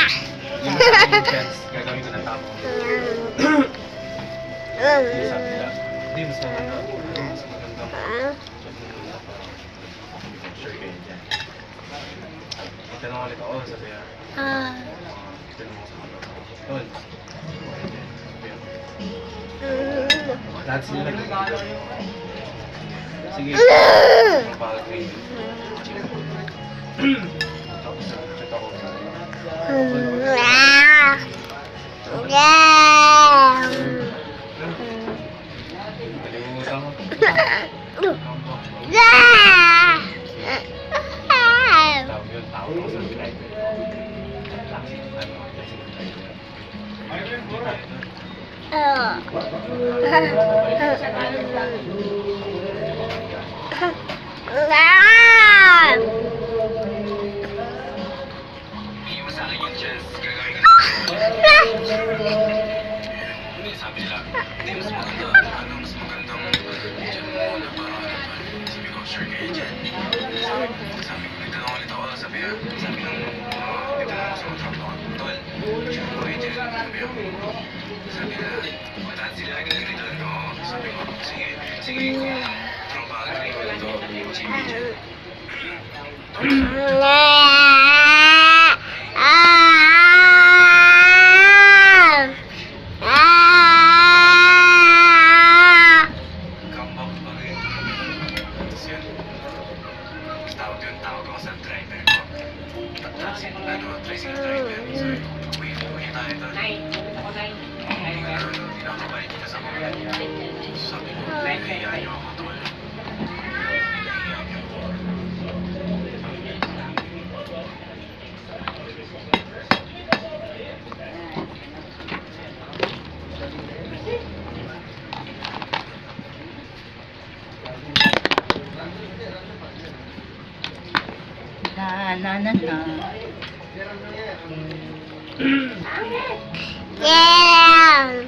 Yung chance, gagawin ko na tama. Hindi sabi nila, hindi, mas maganda. Mas maganda. Sure kayo dyan. Itanong ulit ako, sabi niya. Itanong ako sa mga tol. Lahat sila nag-iilan. Sige. Magpapag-grade. Tapos chat ako. Kalimutan ko. Tawag yun, tawag ako sa driver. Iiwan sa akin yung chance, gagawin ko na. Sabi nila, hindi, mas maganda. Mas magandang dyan muna para sabi ko, sure kayo dyan. Sabi ko, nagtanong ulit ako, sabi nung nagtanong ako sa mga truck ako, tol, sure kayo dyan. Sabi nila, lahat sila nag-agritan ko. Sabi ko, sige, kung tropa agree ko lang to, Jimmy dyan. Tawag ako sa driver ko. Tricycle driver. Sabi ko, uwi tayo doon. Hindi na ako balik kita sa mga. Sabi ko, nahihiya niyo ako tol. Nahihiya niyo ako. Yeah.